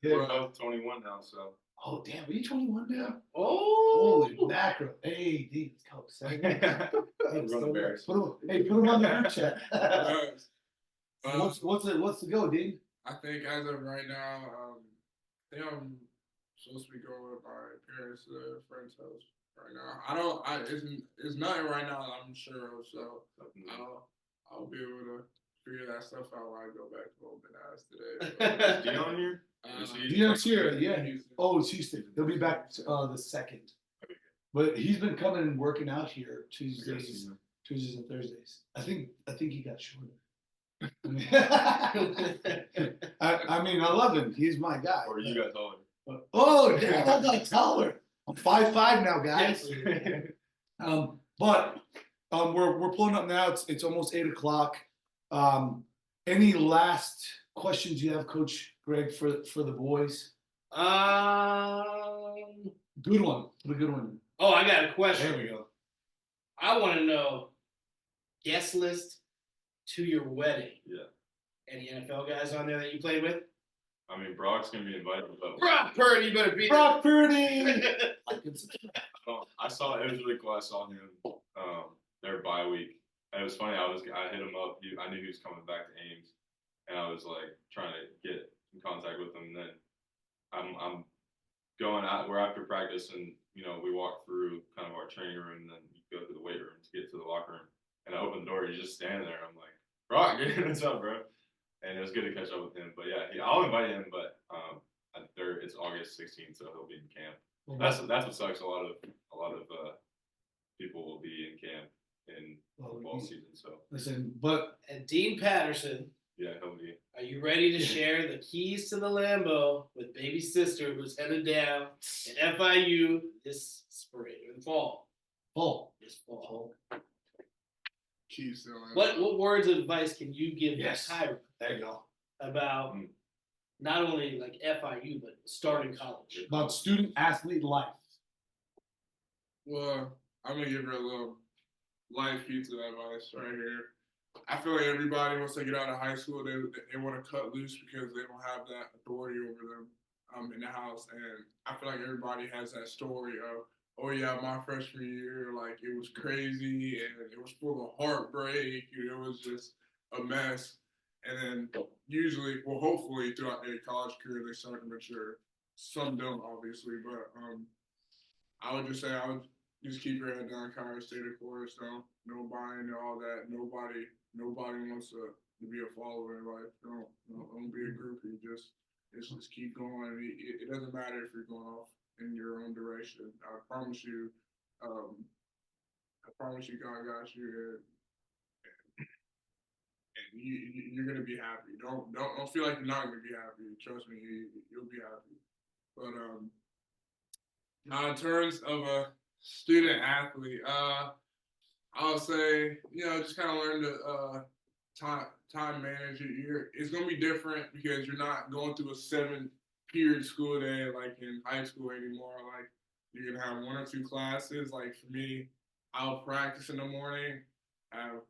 [SPEAKER 4] We're both 21 now, so.
[SPEAKER 1] Oh, damn, are you 21 now?
[SPEAKER 2] Oh,
[SPEAKER 1] Holy mackerel. Hey, Dean, let's go.
[SPEAKER 4] We're going to Bears.
[SPEAKER 1] Put him on the group chat.
[SPEAKER 3] Uh,
[SPEAKER 1] What's the go, Dean?
[SPEAKER 3] I think as of right now, think I'm supposed to be going with my parents to a friend's house right now. It's nothing right now that I'm sure of, so I'll be able to figure that stuff out when I go back home and ask today.
[SPEAKER 4] Is Dion here?
[SPEAKER 1] Dion's here, yeah. Oh, it's Houston. He'll be back the 2nd. But he's been coming and working out here Tuesdays and Thursdays. I think he got shorter. I mean, I love him. He's my guy.
[SPEAKER 4] Or you got taller.
[SPEAKER 1] Oh, damn, I got taller. I'm 5'5" now, guys. But we're pulling up now. It's almost 8:00. Any last questions you have, Coach Greg, for the boys? Good one. Put a good one in.
[SPEAKER 2] Oh, I got a question.
[SPEAKER 1] There we go.
[SPEAKER 2] I want to know guest list to your wedding.
[SPEAKER 4] Yeah.
[SPEAKER 2] Any NFL guys on there that you played with?
[SPEAKER 4] I mean, Brock's gonna be invited, but
[SPEAKER 2] Brock Purdy, you better be
[SPEAKER 1] Brock Purdy.
[SPEAKER 4] I saw it was really cool. I saw him their bye week, and it was funny. I hit him up. I knew he was coming back to Ames, and I was like trying to get in contact with him. And then I'm going out. We're after practice, and we walk through kind of our training room, and then you go to the weight room to get to the locker room. And I open the door. He's just standing there. I'm like, Brock, what's up, bro? And it was good to catch up with him. But yeah, I'll invite him. But it's August 16th, so he'll be in camp. That's what sucks. A lot of people will be in camp in football season. So
[SPEAKER 1] Listen, but
[SPEAKER 2] And Dean Patterson,
[SPEAKER 4] yeah, he'll be.
[SPEAKER 2] are you ready to share the keys to the Lambo with baby sister who's headed down at FIU this spring and fall? This fall.
[SPEAKER 3] Keys still in.
[SPEAKER 2] What words of advice can you give
[SPEAKER 1] Yes.
[SPEAKER 2] Tyra
[SPEAKER 1] there you go.
[SPEAKER 2] about not only like FIU but starting college?
[SPEAKER 1] About student athlete life.
[SPEAKER 3] Well, I'm gonna give her a little life piece of advice right here. I feel like everybody, once they get out of high school, they want to cut loose because they don't have that authority over them in the house. And I feel like everybody has that story of, oh yeah, my freshman year, like it was crazy and it was full of heartbreak. It was just a mess. And then usually, well, hopefully throughout their college career, they start to mature. Some don't, obviously, but I would just say I would just keep your head down, kind of stay the course. Don't buy into all that. Nobody wants to be a follower in life. Don't be a groupie. Just keep going. It doesn't matter if you're going off in your own direction. I promise you, God got you, and you're gonna be happy. Don't feel like you're not gonna be happy. Trust me, you'll be happy. But now in terms of a student athlete, I'll say just kind of learn to time manage your year. It's gonna be different because you're not going through a 7-period school day like in high school anymore. Like you're gonna have 1 or 2 classes. Like for me, I'll practice in the morning, have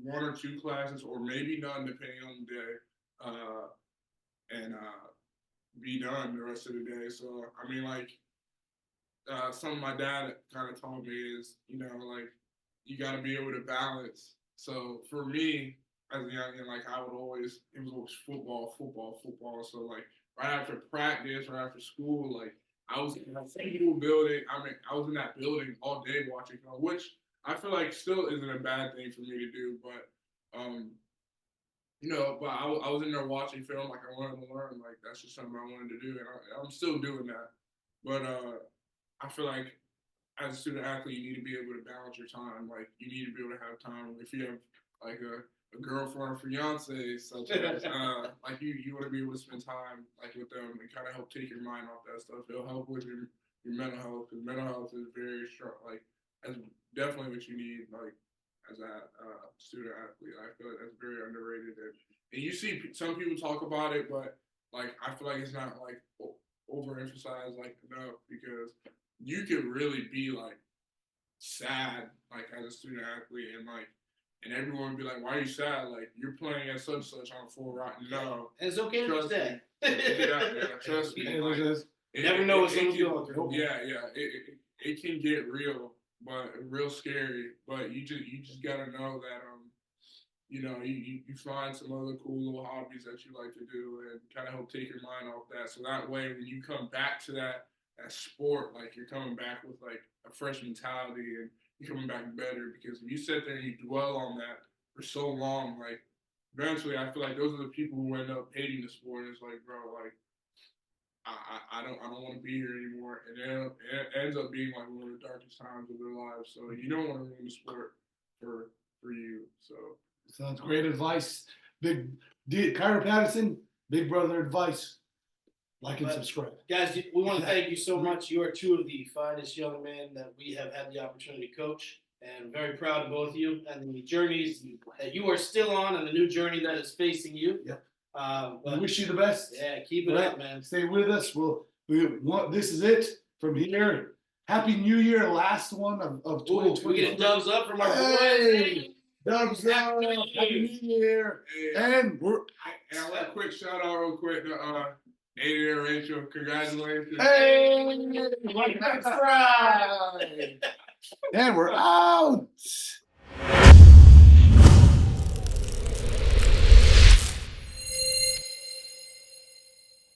[SPEAKER 3] 1 or 2 classes, or maybe none depending on the day, and be done the rest of the day. So I mean, like something my dad kind of taught me is, like you got to be able to balance. So for me, as a youngin, like it was always football. So like right after practice, right after school, like I was in that single building. I mean, I was in that building all day watching film, which I feel like still isn't a bad thing for me to do. But but I was in there watching film, like I wanted to learn. Like that's just something I wanted to do, and I'm still doing that. But I feel like as a student athlete, you need to be able to balance your time. Like you need to be able to have time. If you have like a girlfriend or fiance, such as like you want to be able to spend time like with them and kind of help take your mind off that stuff. It'll help with your mental health, because mental health is very strong. Like that's definitely what you need. Like as a student athlete, I feel like that's very underrated. And you see some people talk about it, but like I feel like it's not like overemphasized like enough, because you could really be like sad like as a student athlete, and everyone would be like, why are you sad? Like you're playing at such on full rock. No.
[SPEAKER 2] And it's okay to be sad.
[SPEAKER 3] Trust me.
[SPEAKER 2] You never know what someone's going through.
[SPEAKER 3] Yeah. It can get real, but real scary. But you just gotta know that you know, you find some other cool little hobbies that you like to do and kind of help take your mind off that. So that way, when you come back to that sport, like you're coming back with like a fresh mentality and you're coming back better. Because if you sit there and you dwell on that for so long, like eventually, I feel like those are the people who end up hating the sport. And it's like, bro, like I don't want to be here anymore. And then it ends up being like one of the darkest times of their lives. So you don't want to ruin the sport for you. So.
[SPEAKER 1] Sounds great advice. Kyra Patterson, big brother advice. Like and subscribe.
[SPEAKER 2] Guys, we want to thank you so much. You are two of the finest young men that we have had the opportunity to coach. And I'm very proud of both of you and the journeys that you are still on and the new journey that is facing you.
[SPEAKER 1] Yep.
[SPEAKER 2] We
[SPEAKER 1] wish you the best.
[SPEAKER 2] Yeah, keep it up, man.
[SPEAKER 1] Stay with us. This is it from here. Happy New Year, last one of 2020.
[SPEAKER 2] We get thumbs up from our
[SPEAKER 1] Hey!
[SPEAKER 2] boys.
[SPEAKER 1] Thumbs up. Happy New Year.
[SPEAKER 3] Hey,
[SPEAKER 1] And we're.
[SPEAKER 3] and I want a quick shout out real quick to Aidan and Rachel. Congratulations.
[SPEAKER 1] Hey! Like next Friday. And we're out.